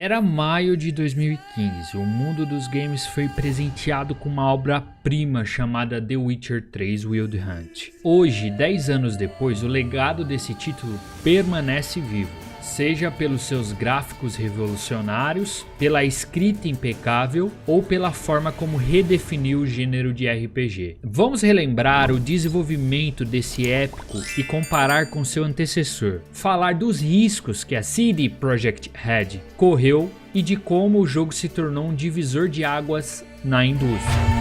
Era maio de 2015, o mundo dos games foi presenteado com uma obra-prima chamada The Witcher 3 Wild Hunt. Hoje, 10 anos depois, o legado desse título permanece vivo, seja pelos seus gráficos revolucionários, pela escrita impecável ou pela forma como redefiniu o gênero de RPG. Vamos relembrar o desenvolvimento desse épico e comparar com seu antecessor, falar dos riscos que a CD Projekt Red correu e de como o jogo se tornou um divisor de águas na indústria.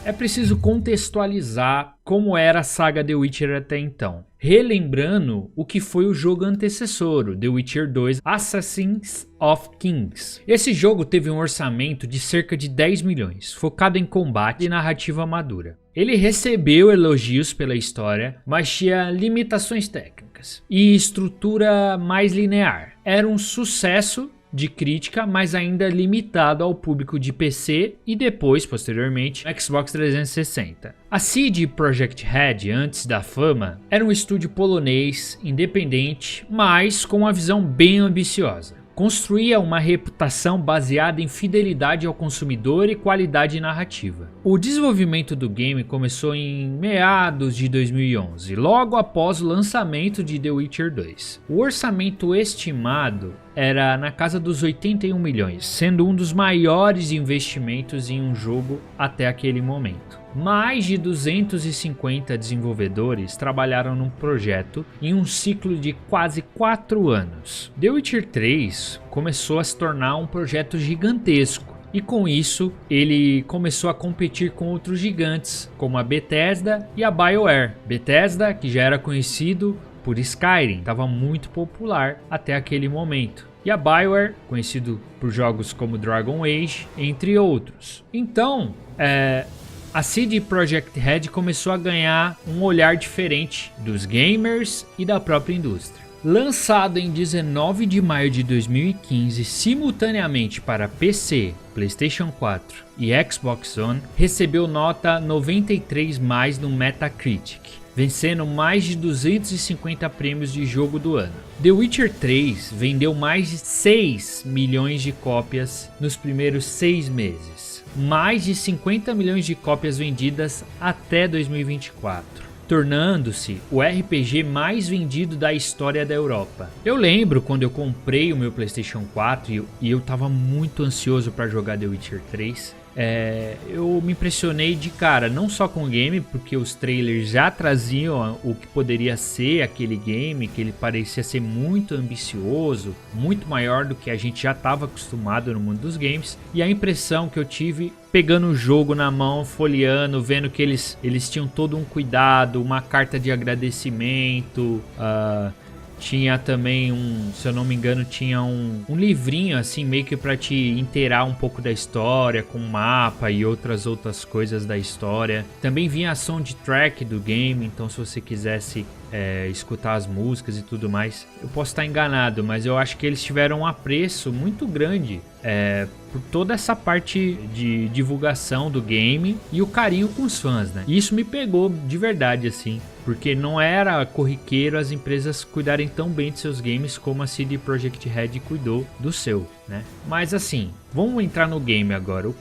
É preciso contextualizar como era a saga The Witcher até então, relembrando o que foi o jogo antecessor, The Witcher 2 Assassins of Kings. Esse jogo teve um orçamento de cerca de 10 milhões, focado em combate e narrativa madura. Ele recebeu elogios pela história, mas tinha limitações técnicas e estrutura mais linear. Era um sucesso de crítica, mas ainda limitado ao público de PC e depois, posteriormente, Xbox 360. A CD Projekt Red, antes da fama, era um estúdio polonês, independente, mas com uma visão bem ambiciosa. Construía uma reputação baseada em fidelidade ao consumidor e qualidade narrativa. O desenvolvimento do game começou em meados de 2011, logo após o lançamento de The Witcher 2. O orçamento estimado era na casa dos 81 milhões, sendo um dos maiores investimentos em um jogo até aquele momento. Mais de 250 desenvolvedores trabalharam no projeto em um ciclo de quase 4 anos. The Witcher 3 começou a se tornar um projeto gigantesco e com isso ele começou a competir com outros gigantes como a Bethesda e a BioWare. Bethesda, que já era conhecido por Skyrim, estava muito popular até aquele momento. E a BioWare, conhecido por jogos como Dragon Age, entre outros. Então, a CD Projekt Red começou a ganhar um olhar diferente dos gamers e da própria indústria. Lançado em 19 de maio de 2015, simultaneamente para PC, PlayStation 4 e Xbox One, recebeu nota 93+ no Metacritic, vencendo mais de 250 prêmios de jogo do ano. The Witcher 3 vendeu mais de 6 milhões de cópias nos primeiros 6 meses. Mais de 50 milhões de cópias vendidas até 2024, tornando-se o RPG mais vendido da história da Europa. Eu lembro quando eu comprei o meu PlayStation 4 e eu tava muito ansioso para jogar The Witcher 3. Eu me impressionei de cara, não só com o game, porque os trailers já traziam o que poderia ser aquele game, que ele parecia ser muito ambicioso, muito maior do que a gente já estava acostumado no mundo dos games, e a impressão que eu tive pegando o jogo na mão, folheando, vendo que eles tinham todo um cuidado, uma carta de agradecimento, tinha também se eu não me engano, tinha um livrinho assim meio que para te inteirar um pouco da história, com mapa e outras coisas da história. Também vinha a soundtrack do game, então se você quisesse escutar as músicas e tudo mais, eu posso estar enganado, mas eu acho que eles tiveram um apreço muito grande por toda essa parte de divulgação do game e o carinho com os fãs, né? E isso me pegou de verdade, assim, porque não era corriqueiro as empresas cuidarem tão bem de seus games como a CD Projekt Red cuidou do seu, né? Mas assim, vamos entrar no game agora.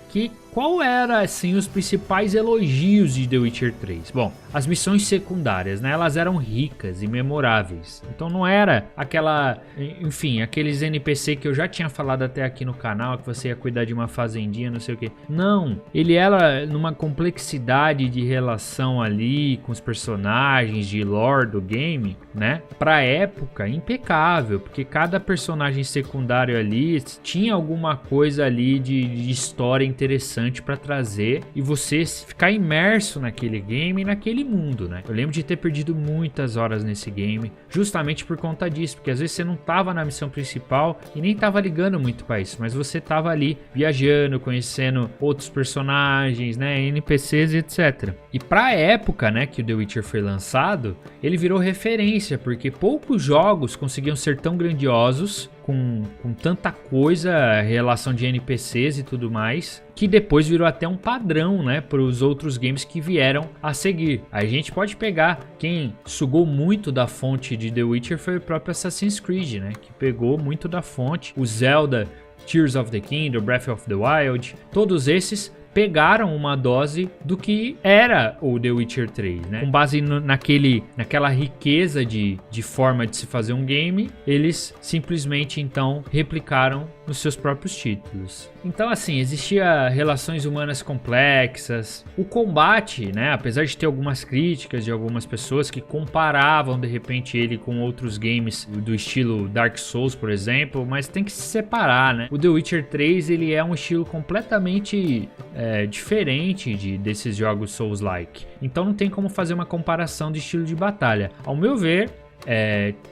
Qual era assim os principais elogios de The Witcher 3? Bom, as missões secundárias, né? Elas eram ricas e memoráveis. Então não era aqueles NPC que eu já tinha falado até aqui no canal, que você ia cuidar de uma fazendinha, não sei o que. Não, ele era numa complexidade de relação ali com os personagens, de lore do game, né? Pra época, impecável, porque cada personagem secundário ali tinha alguma coisa ali de história interessante para trazer e você ficar imerso naquele game e naquele mundo, né? Eu lembro de ter perdido muitas horas nesse game justamente por conta disso, porque às vezes você não tava na missão principal e nem tava ligando muito para isso, mas você tava ali viajando, conhecendo outros personagens, né, NPCs e etc. E pra época, né, que o The Witcher foi lançado, ele virou referência, porque poucos jogos conseguiam ser tão grandiosos com tanta coisa, relação de NPCs e tudo mais, que depois virou até um padrão, né, para os outros games que vieram a seguir. A gente pode pegar, quem sugou muito da fonte de The Witcher foi o próprio Assassin's Creed, né, que pegou muito da fonte. O Zelda, Tears of the Kingdom, Breath of the Wild, todos esses pegaram uma dose do que era o The Witcher 3, né? Com base naquela riqueza de forma de se fazer um game, eles simplesmente então replicaram nos seus próprios títulos. Então assim, existia relações humanas complexas, o combate, né, apesar de ter algumas críticas de algumas pessoas que comparavam de repente ele com outros games do estilo Dark Souls, por exemplo, mas tem que se separar, né? O The Witcher 3 ele é um estilo completamente diferente desses jogos Souls-like, então não tem como fazer uma comparação de estilo de batalha. Ao meu ver,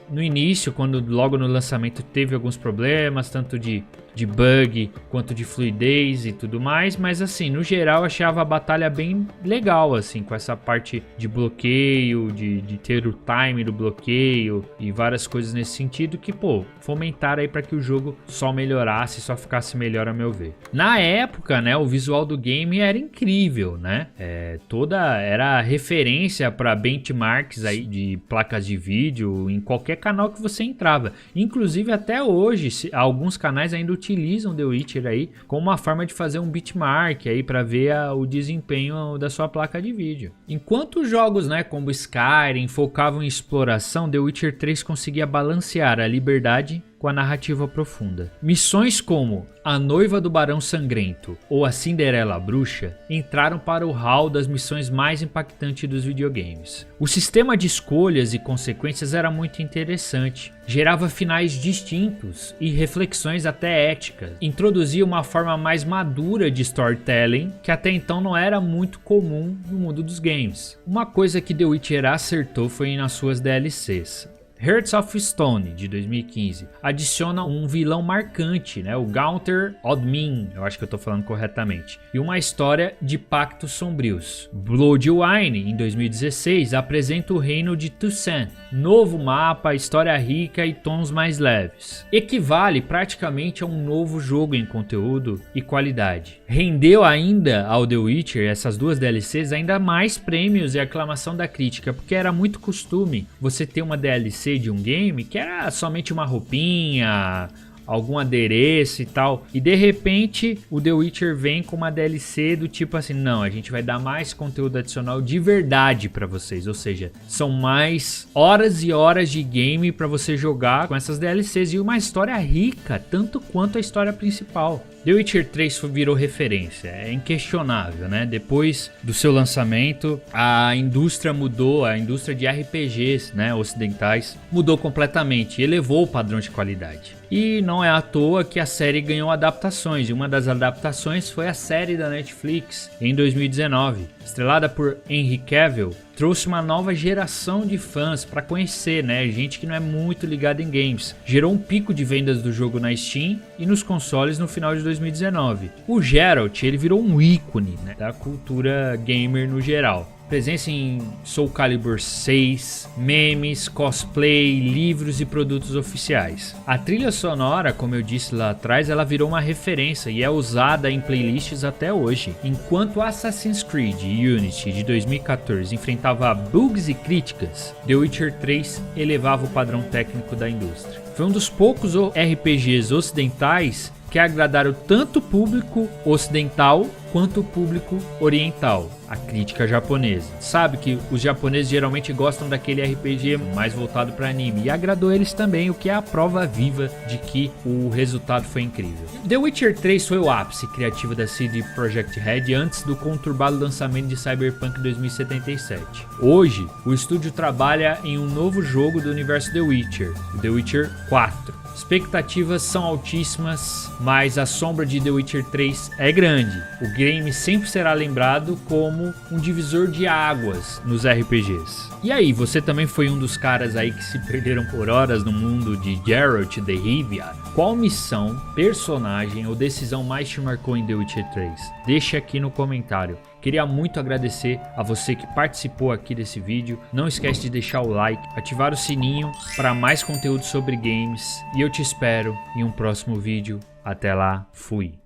no início, quando logo no lançamento teve alguns problemas, tanto de bug quanto de fluidez e tudo mais, mas assim, no geral achava a batalha bem legal, assim, com essa parte de bloqueio, de ter o time do bloqueio e várias coisas nesse sentido que, pô, fomentaram aí para que o jogo só melhorasse, só ficasse melhor a meu ver. Na época, né, o visual do game era incrível, né, era referência para benchmarks aí de placas de vídeo em qualquer canal que você entrava, inclusive até hoje, alguns canais ainda utilizam The Witcher aí como uma forma de fazer um benchmark aí para ver o desempenho da sua placa de vídeo. Enquanto jogos, né, como Skyrim focavam em exploração, The Witcher 3 conseguia balancear a liberdade com a narrativa profunda. Missões como A Noiva do Barão Sangrento ou A Cinderela Bruxa entraram para o hall das missões mais impactantes dos videogames. O sistema de escolhas e consequências era muito interessante, gerava finais distintos e reflexões até éticas, introduzia uma forma mais madura de storytelling que até então não era muito comum no mundo dos games. Uma coisa que The Witcher acertou foi nas suas DLCs. Hearts of Stone, de 2015, adiciona um vilão marcante, né? O Gaunter Odmin, eu acho que eu tô falando corretamente, e uma história de pactos sombrios. Bloodwine, em 2016, apresenta o reino de Toussaint, novo mapa, história rica e tons mais leves. Equivale praticamente a um novo jogo em conteúdo e qualidade. Rendeu ainda ao The Witcher, essas duas DLCs, ainda mais prêmios e aclamação da crítica, porque era muito costume você ter uma DLC de um game que era somente uma roupinha, algum adereço e tal, e de repente o The Witcher vem com uma DLC do tipo assim, não, a gente vai dar mais conteúdo adicional de verdade pra vocês, ou seja, são mais horas e horas de game pra você jogar com essas DLCs e uma história rica, tanto quanto a história principal. The Witcher 3 virou referência, é inquestionável, né? Depois do seu lançamento, a indústria mudou, a indústria de RPGs, né, ocidentais, mudou completamente, elevou o padrão de qualidade. E não é à toa que a série ganhou adaptações, e uma das adaptações foi a série da Netflix, em 2019. Estrelada por Henry Cavill, trouxe uma nova geração de fãs para conhecer, né? Gente que não é muito ligada em games. Gerou um pico de vendas do jogo na Steam e nos consoles no final de 2019. O Geralt, ele virou um ícone, né, da cultura gamer no geral. Presença em Soul Calibur 6, memes, cosplay, livros e produtos oficiais. A trilha sonora, como eu disse lá atrás, ela virou uma referência e é usada em playlists até hoje. Enquanto Assassin's Creed Unity de 2014 enfrentava bugs e críticas, The Witcher 3 elevava o padrão técnico da indústria. Foi um dos poucos RPGs ocidentais que agradaram tanto o público ocidental quanto o público oriental, a crítica japonesa. Sabe que os japoneses geralmente gostam daquele RPG mais voltado para anime, e agradou eles também, o que é a prova viva de que o resultado foi incrível. The Witcher 3 foi o ápice criativo da CD Projekt Red antes do conturbado lançamento de Cyberpunk 2077. Hoje, o estúdio trabalha em um novo jogo do universo The Witcher, o The Witcher 4. Expectativas são altíssimas, mas a sombra de The Witcher 3 é grande. O game sempre será lembrado como um divisor de águas nos RPGs. E aí, você também foi um dos caras aí que se perderam por horas no mundo de Geralt de Rivia? Qual missão, personagem ou decisão mais te marcou em The Witcher 3? Deixa aqui no comentário. Queria muito agradecer a você que participou aqui desse vídeo. Não esquece de deixar o like, ativar o sininho para mais conteúdo sobre games. E eu te espero em um próximo vídeo. Até lá, fui!